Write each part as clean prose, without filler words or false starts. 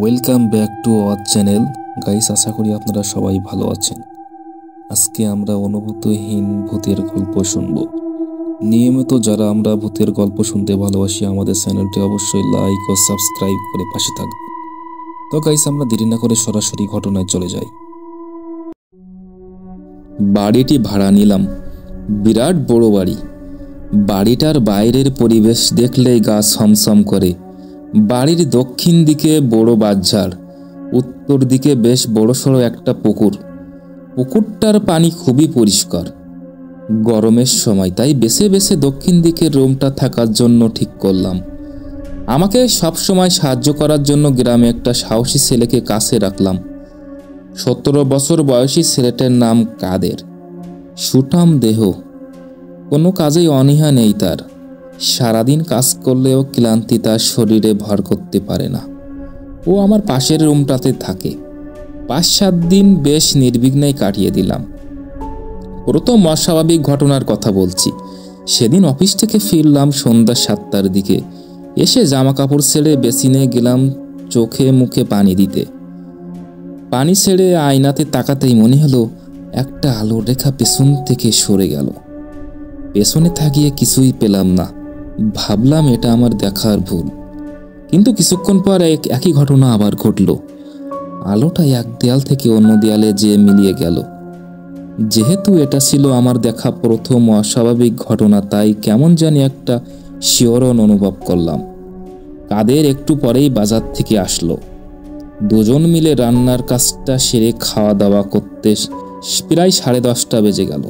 Welcome back to our channel guys. আশা করি আপনারা সবাই ভালো আছেন। আজকে আমরা অনুভূতিহীন ভূতের গল্প শুনব। নিয়মিত যারা আমরা ভূতের গল্প শুনতে ভালোবাসি আমাদের চ্যানেলটি অবশ্যই লাইক ও সাবস্ক্রাইব করে পাশে থাকবেন। তো গাইস, আমরা দেরি না করে সরাসরি ঘটনায় চলে যাই। বাড়িটি ভাড়া নিলাম, বিরাট বড় বাড়ি। বাড়িটার বাইরের পরিবেশ দেখলেই গা ছমছম করে। বাড়ির দক্ষিণ দিকে বড় বাঁশঝাড়, উত্তর দিকে বেশ বড়সড় একটা পুকুর। পুকুরটার পানি খুবই পরিষ্কার। গরমের সময় তাই বেছে বেছে দক্ষিণ দিকের রুমটা থাকার জন্য ঠিক করলাম। আমাকে সবসময় সাহায্য করার জন্য গ্রামে একটা সাহসী ছেলেকে কাছে রাখলাম। 17 বছর বয়সী ছেলেটার নাম কাদের। সুঠাম দেহ, কোনো কাজেই অনীহা নেই তার। সারাদিন কাজ করলেও ক্লান্তি তার শরীরে ভর করতে পারে না। ও আমার পাশের রুমটাতে থাকে। 5-7 দিন বেশ নির্বিঘ্নেই কাটিয়ে দিলাম। প্রথম অস্বাভাবিক ঘটনার কথা বলছি। সেদিন অফিস থেকে ফিরলাম সন্ধ্যা 7টার দিকে। এসে জামা কাপড় ছেড়ে বেসিনে গেলাম চোখে মুখে পানি দিতে। পানি ছেড়ে আয়নাতে তাকাতেই মনে হলো একটা আলোর রেখা পেছন থেকে সরে গেল। পেছনে থাকিয়ে কিছুই পেলাম না। ভাবলাম এটা আমার দেখার ভুল। কিন্তু কিছুক্ষণ পর একই ঘটনা আবার ঘটল। আলোটা এক দেয়াল থেকে অন্য দেয়ালে যেয়ে মিলিয়ে গেল। যেহেতু এটা ছিল আমার দেখা প্রথম অস্বাভাবিক ঘটনা, তাই কেমন জানি একটা শিহরণ অনুভব করলাম। কাদের একটু পরেই বাজার থেকে আসলো। দুজন মিলে রান্নার কাজটা সেরে খাওয়া দাওয়া করতে প্রায় 10:30 বেজে গেল।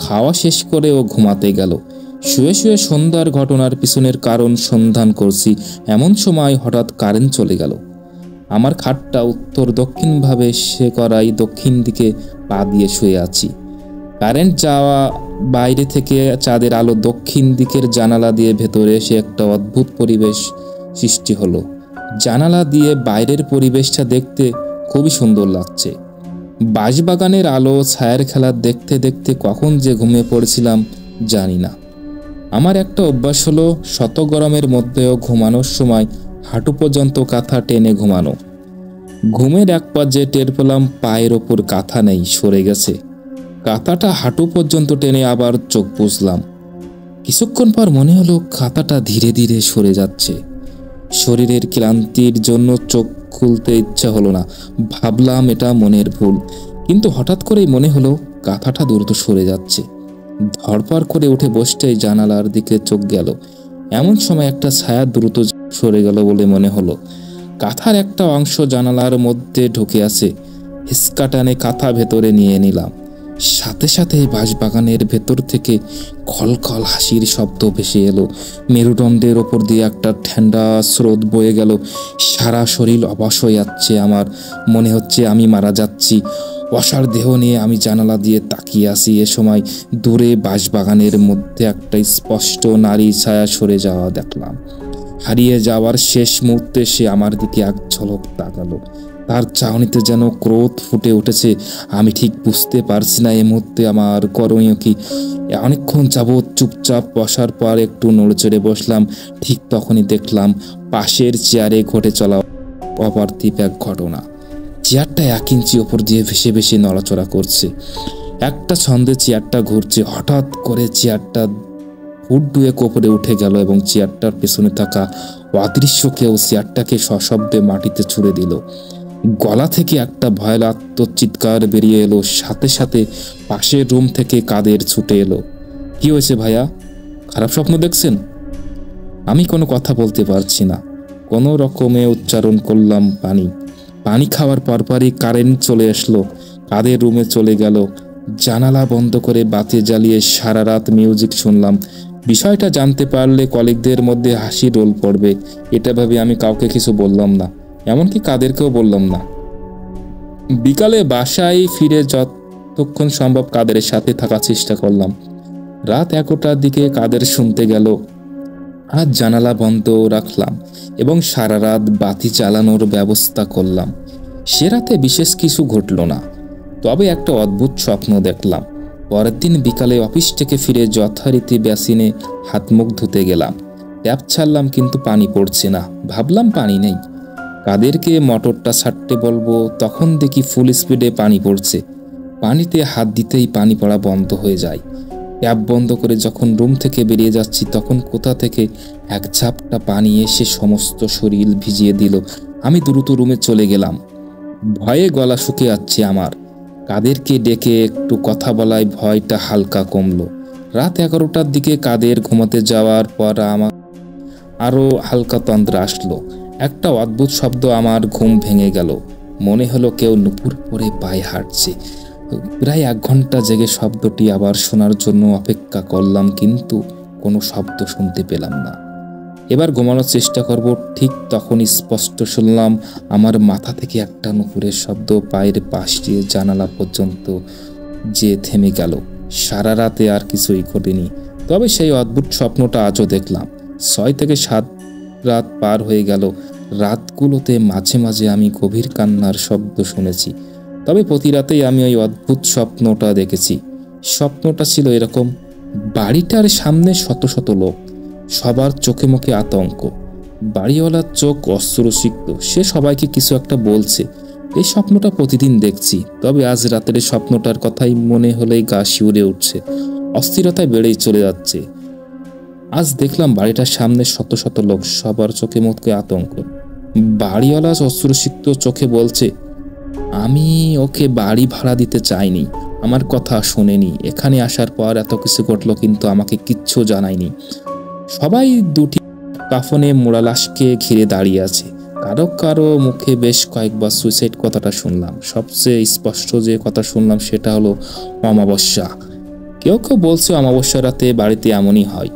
খাওয়া শেষ করে ও ঘুমাতে গেল। শুয়ে শুয়ে সন্ধ্যার ঘটনার পিছনের কারণ সন্ধান করছি, এমন সময় হঠাৎ কারেন্ট চলে গেল। আমার খাটটা উত্তর দক্ষিণভাবে সে করাই দক্ষিণ দিকে পা দিয়ে শুয়ে আছি। কারেন্ট যাওয়া বাইরে থেকে চাঁদের আলো দক্ষিণ দিকের জানালা দিয়ে ভেতরে এসে একটা অদ্ভুত পরিবেশ সৃষ্টি হলো। জানালা দিয়ে বাইরের পরিবেশটা দেখতে খুবই সুন্দর লাগছে। বাঁশবাগানের আলো ছায়ার খেলা দেখতে দেখতে কখন যে ঘুমিয়ে পড়েছিলাম জানি না। আমার একটা অভ্যাস হলো শত গরমের মধ্যেও ঘুমানোর সময় হাঁটু পর্যন্ত কাঁথা টেনে ঘুমানো। ঘুমের এক পর্যায়ে টের পেলাম পায়ের ওপর কাঁথা নেই, সরে গেছে। কাঁথাটা হাঁটু পর্যন্ত টেনে আবার চোখ বুজলাম। কিছুক্ষণ পর মনে হলো কাঁথাটা ধীরে ধীরে সরে যাচ্ছে। শরীরের ক্লান্তির জন্য চোখ খুলতে ইচ্ছা হলো না। ভাবলাম এটা মনের ভুল, কিন্তু হঠাৎ করেই মনে হলো কাঁথাটা দ্রুত সরে যাচ্ছে। ধড়ফড় করে উঠে বসতেই জানালার দিকে চোখ গেল। এমন সময় একটা ছায়া দ্রুত সরে গেল বলে মনে হলো। কাঁথার একটা অংশ জানালার মধ্যে ঢুকে আছে। হিসকা টানে কাঁথা ভেতরে নিয়ে নিলাম। সাথে সাথে বাঁশবাগানের ভেতর থেকে খলখল হাসির শব্দ ভেসে এলো। মেরুদণ্ডের ওপর দিয়ে একটা ঠান্ডা স্রোত বয়ে গেল। সারা শরীর অবশ হয়ে যাচ্ছে আমার। মনে হচ্ছে আমি মারা যাচ্ছি। অসাড় দেহ নিয়ে আমি জানালা দিয়ে তাকিয়ে আছি। এ সময় দূরে বাঁশবাগানের মধ্যে একটা স্পষ্ট নারী ছায়া সরে যাওয়া দেখলাম। হারিয়ে যাওয়ার শেষ মুহূর্তে সে আমার দিকে এক ঝলক তাকালো। তার চাহনিতে যেন ক্রোধ ফুটে উঠেছে। আমি ঠিক বুঝতে পারছি না এই মুহূর্তে আমার করণীয় কি। অনেকক্ষণ যাবৎ চুপচাপ বসার পর একটু নড়েচড়ে বসলাম। ঠিক তখনই দেখলাম পাশের চেয়ারে ঘটে চলা অপার্থিব এক ঘটনা। চেয়ারটা 1 ইঞ্চি ওপর দিয়ে ভেসে ভেসে নড়াচড়া করছে। একটা ছন্দে চেয়ারটা ঘুরছে। হঠাৎ করে চেয়ারটা হুড্ডুয়ে কোপরে উঠে গেল এবং চেয়ারটার পেছনে থাকা অদৃশ্য কেউ চেয়ারটাকে সশব্দে মাটিতে ছুঁড়ে দিল। গলা থেকে একটা ভয়ার্ত চিৎকার বেরিয়ে এলো। সাথে সাথে পাশের রুম থেকে কাদের ছুটে এলো। কি হয়েছে ভাইয়া? খারাপ স্বপ্ন দেখছেন? আমি কোনো কথা বলতে পারছি না। কোনো রকমে উচ্চারণ করলাম পানি। পানি খাওয়ার পরপরই কারেন্ট চলে আসলো। কাদের রুমে চলে গেল। জানালা বন্ধ করে বাতি জ্বালিয়ে সারা রাত মিউজিক শুনলাম। বিষয়টা জানতে পারলে কলিগদের মধ্যে হাসি রোল পড়বে, এটা ভেবে আমি কাউকে কিছু বললাম না, এমনকি কাদেরকেও বললাম না। বিকালে বাসায় ফিরে যতক্ষণ সম্ভব কাদের সাথে থাকার চেষ্টা করলাম। রাত 11টার দিকে কাদের শুনতে গেল। আজ জানালা বন্ধ রাখলাম এবং সারা রাত বাতি চালানোর ব্যবস্থা করলাম। সে রাতে বিশেষ কিছু ঘটল না, তবে একটা অদ্ভুত স্বপ্ন দেখলাম। পরের দিন বিকালে অফিস থেকে ফিরে যথারীতি বেসিনে হাত মুখ ধুতে গেলাম। ট্যাপ ছাড়লাম কিন্তু পানি পড়ছে না। ভাবলাম পানি নেই। কাদেরকে মোটরটা ছাড়তে বলবো, তখন দেখি ফুল স্পিডে পানি পড়ছে। পানিতে হাত দিতেই পানি পড়া বন্ধ হয়ে যায়। ট্যাপ বন্ধ করে যখন রুম থেকে বেরিয়ে যাচ্ছি, তখন কোথা থেকে এক ঝাপটা পানি এসে সমস্ত শরীর ভিজিয়ে দিল। আমি দ্রুত রুমে চলে গেলাম। ভয়ে গলা শুকিয়ে যাচ্ছে আমার। কাদেরকে ডেকে একটু কথা বলায় ভয়টা হালকা কমলো। রাত 11টার দিকে কাদের ঘুমাতে যাওয়ার পর আমার আরও হালকা তন্দ্রা আসলো। একটা অদ্ভুত শব্দ আমার ঘুম ভেঙে গেল। মনে হলো কেউ নুপুর পরে পায়ে হাঁটছে। প্রায় 1 ঘন্টা জেগে শব্দটি আবার শোনার জন্য অপেক্ষা করলাম, কিন্তু কোনো শব্দ শুনতে পেলাম না। এবার ঘুমানোর চেষ্টা করব। ঠিক তখনই স্পষ্ট শুনলাম আমার মাথা থেকে একটা নুপুরের শব্দ পায়ের পাশ দিয়ে জানালা পর্যন্ত যে থেমে গেল। সারা রাতে আর কিছুই ঘটেনি, তবে সেই অদ্ভুত স্বপ্নটা আজও দেখলাম। 6 থেকে 7 রাত পার হয়ে গেল। রাতগুলোতে মাঝে মাঝে আমি গভীর কান্নার শব্দ শুনেছি, তবে প্রতি রাতেই আমি ওই অদ্ভুত স্বপ্নটা দেখেছি। স্বপ্নটা ছিল এরকম: বাড়িটার সামনে শত শত লোক, সবার চোখে মুখে আতঙ্ক। বাড়িওয়ালার চোখ অস্ত্রসিক্ত, সে সবাইকে কিছু একটা বলছে। এই স্বপ্নটা প্রতিদিন দেখছি, তবে আজ রাতের স্বপ্নটার কথাই মনে হলেই গা শিউরে উঠছে। অস্থিরতায় বেড়েই চলে যাচ্ছে। আজ দেখলাম বাড়িটার সামনে শত শত লোক, সবার চোখে মুখে আতঙ্ক। বাড়িওয়ালা অস্ত্রসিক্ত চোখে বলছে, আমি ওকে বাড়ি ভাড়া দিতে চাইনি, আমার কথা শোনেনি, এখানে আসার পর এত কিছু ঘটলো কিন্তু আমাকে কিচ্ছু জানায়নি। সবাই দুটি কাফনে মোড়া লাশকে ঘিরে দাঁড়িয়ে আছে। কারো কারো মুখে বেশ কয়েকবার সুইসাইড কথাটা শুনলাম। সবচেয়ে স্পষ্ট যে কথা শুনলাম সেটা হলো অমাবস্যা। কেউ কেউ বলছে অমাবস্যা রাতে বাড়িতে এমনই হয়।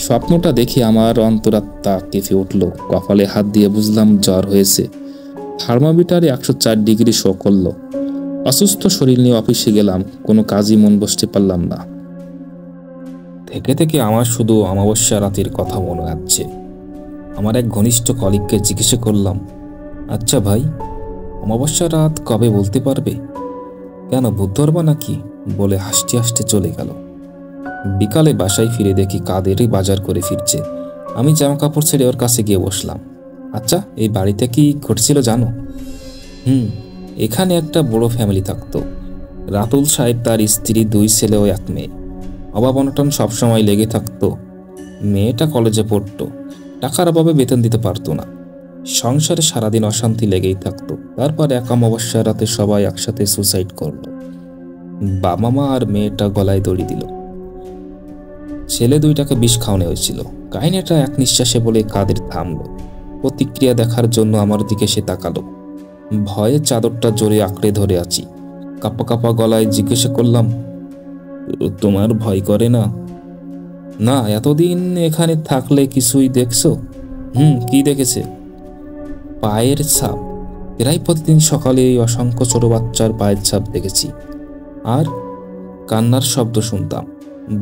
স্বপ্নটা দেখে আমার অন্তরাত্মা কেঁপে উঠল। কপালে হাত দিয়ে বুঝলাম জ্বর হয়েছে। থার্মোমিটারে 104 ডিগ্রি শো করলো। অসুস্থ শরীর নিয়ে অফিসে গেলাম, কোনো কাজই মন বসতে পারলাম না। থেকে থেকে আমার শুধু অমাবস্যা রাতের কথা মনে আসছে। আমার এক ঘনিষ্ঠ কলিগকে জিজ্ঞেস করলাম, আচ্ছা ভাই, অমাবস্যা রাত কবে বলতে পারবে? কেন, বুধবার নাকি? বলে হাসতে হাসতে চলে গেল। বিকালে বাসায় ফিরে দেখি কাদেরই বাজার করে ফিরছে। আমি জামা কাপড় ছেড়ে ওর কাছে গিয়ে বসলাম। আচ্ছা, এই বাড়িতে কি ঘটছিল জানো? এখানে একটা বড় ফ্যামিলি থাকতো। রাতুল সাহেব, তার স্ত্রী, 2 ছেলে ও 1 মেয়ে। অভাব অনটন সবসময় লেগে থাকতো। মেয়েটা কলেজে পড়তো, টাকার অভাবে বেতন দিতে পারতো না। সংসারে সারাদিন অশান্তি লেগেই থাকতো। তারপর এক অমাবস্যা রাতে সবাই একসাথে সুসাইড করলো। বাবা মা আর মেয়েটা গলায় দড়ি দিল। ছেলে 2টাকে বিষ খাওয়ানো হয়েছিল। কাহিনীটা এক নিঃশ্বাসে বলে কাদের থামলো। প্রতিক্রিয়া দেখার জন্য আমার দিকে সে তাকালো। ভয়ে চাদরটা জোরে আঁকড়ে ধরে আছি। কাঁপা কাঁপা গলায় জিজ্ঞাসা করলাম, তোমার ভয় করে না? না, এতদিন এখানে থাকলে কিছুই দেখছো? কি দেখেছে? পায়ের ছাপ। প্রায় প্রতিদিন সকালে এই অসংখ্য ছোট বাচ্চার পায়ের ছাপ দেখেছি। আর কান্নার শব্দ শুনতাম।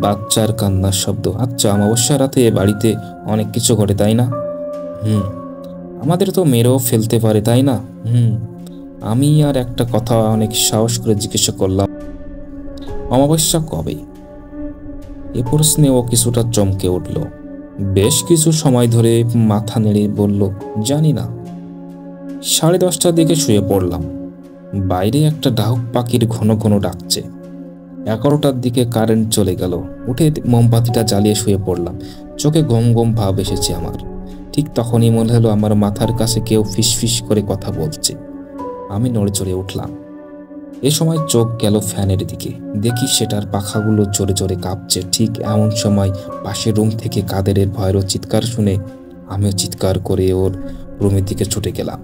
বাচ্চার কান্নার শব্দ। আচ্ছা, অমাবস্যা রাতে বাড়িতে অনেক কিছু ঘটে, তাই না? আমাদের তো মেরেও ফেলতে পারে, তাই না? আমি আর একটা কথা অনেক সাহস করে জিজ্ঞাসা করলাম, অমাবস্যা কবে? এ প্রশ্নে ও কিছুটা চমকে উঠল। বেশ কিছু সময় ধরে মাথা নেড়ে বলল, জানি না। 10:30টার দিকে শুয়ে পড়লাম। বাইরে একটা ডাহুক পাখির ঘন ঘন ডাকছে। 11টার দিকে কারেন্ট চলে গেল। উঠে মোমবাতিটা জ্বালিয়ে শুয়ে পড়লাম। চোখে গম গম ভাব এসেছে আমার। ঠিক তখনই মনে হলো আমার মাথার কাছে কেউ ফিসফিস করে কথা বলছে। আমি নড়ে চড়ে উঠলাম। এ সময় চোখ গেল ফ্যানের দিকে। দেখি সেটার পাখাগুলো জোরে জোরে কাঁপছে। ঠিক এমন সময় পাশের রুম থেকে কাদেরের ভয়ের চিৎকার শুনে আমিও চিৎকার করে ওর রুমের দিকে ছুটে গেলাম।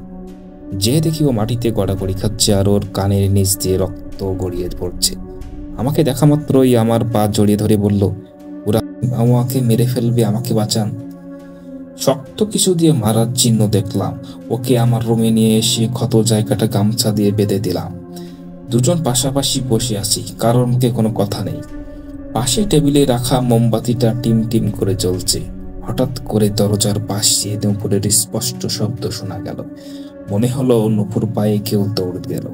যে দেখি ও মাটিতে গড়াগড়ি খাচ্ছে আর ওর কানের নিচ দিয়ে রক্ত গড়িয়ে পড়ছে। আমাকে দেখা মাত্রই আমার পা জড়িয়ে ধরে বলল, ওরা আমাকে মেরে ফেলবে, আমাকে বাঁচান। শক্ত কিছু দিয়ে মারার চিহ্ন দেখলাম। ওকে আমার রুমে নিয়ে এসে ক্ষত জায়গাটা গামছা দিয়ে বেঁধে দিলাম। দুজন পাশাপাশি বসে আছি, কারোর মুখে কোনো কথা নেই। পাশে টেবিলে রাখা মোমবাতিটা টিম টিম করে জ্বলছে। হঠাৎ করে দরজার পাশ দিয়ে নুপুরের স্পষ্ট শব্দ শোনা গেল। মনে হলো নুপুর পায়ে কেউ দৌড় গেল।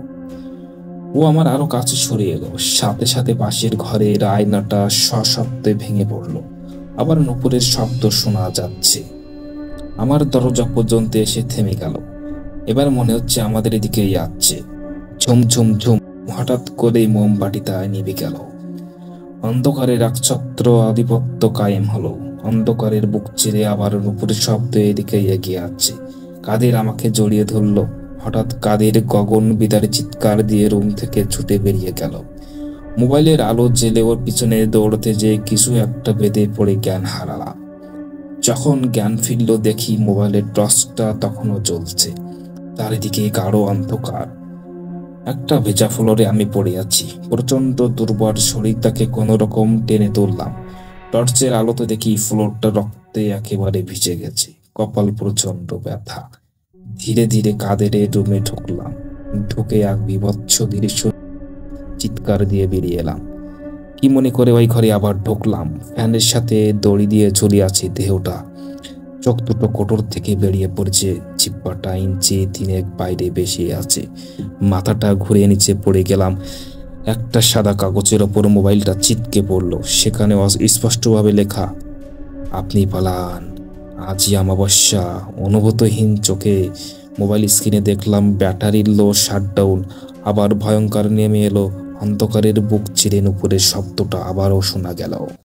ও আমার আরো কাছে সরে এলো। সাথে সাথে পাশের ঘরের আয়নাটা সশব্দে ভেঙে পড়লো। আবার নুপুরের শব্দ শোনা যাচ্ছে। আমার দরজা পর্যন্ত এসে থেমে গেল। এবার মনে হচ্ছে আমাদের এদিকেই আসছে। ঝুম ঝুম ঝুম। হঠাৎ করেই মোমবাতিটা নিভে গেল। অন্ধকারের একছত্র আধিপত্য কায়েম হলো। অন্ধকারের বুক চিরে আবার নুপুরের শব্দ এদিকে এগিয়ে আসছে। কাদের আমাকে জড়িয়ে ধরলো। হঠাৎ কাদের গগন বিদারে চিৎকার দিয়ে রুম থেকে ছুটে বেরিয়ে গেল। মোবাইলের আলো জেলে ওর পিছনে দৌড়তে যেয়ে কিছু একটা বেঁধে পড়ে জ্ঞান হারালাম। যখন জ্ঞান ফিরল দেখি মোবাইলের টর্চটা তখনও জ্বলছে। চারিদিকে গাঢ় অন্ধকার। একটা ভেজা ফ্লোরে আমি পড়ে আছি। প্রচন্ড দুর্বল শরীরটাকে কোনো রকম টেনে তুললাম। টর্চের আলোতে দেখি ফ্লোরটা রক্তে একেবারে ভিজে গেছে। কপাল প্রচন্ড ব্যথা। ধীরে ধীরে কাদের রুমে ঢুকলাম। ঢুকে এক বীভৎস দৃশ্য চিৎকার দিয়ে বেরিয়ে এলাম। কি মনে করে ওই ঘরে আবার ঢুকলাম। ফ্যানের সাথে দড়ি দিয়ে ঝুলিয়ে আছে দেহটা। চোখ দুটো কোটর থেকে বেরিয়ে পড়ছে। জিহ্বাটা ইঞ্চি তিনেক বাইরে বেশি আছে। মাথাটা ঘুরে নিচে পড়ে গেলাম। একটা সাদা কাগজের ওপর মোবাইলটা ছিটকে পড়লো। সেখানে স্পষ্টভাবে লেখা, আপনি পালান, আজই অমাবস্যা। অনুভূতহীন চোখে মোবাইল স্ক্রিনে দেখলাম ব্যাটারির লো শাটডাউন। আবার ভয়ঙ্কর নেমে এলো। অন্ধকারের বুক চিরে নুপুরের শব্দটা আবারও শোনা গেল।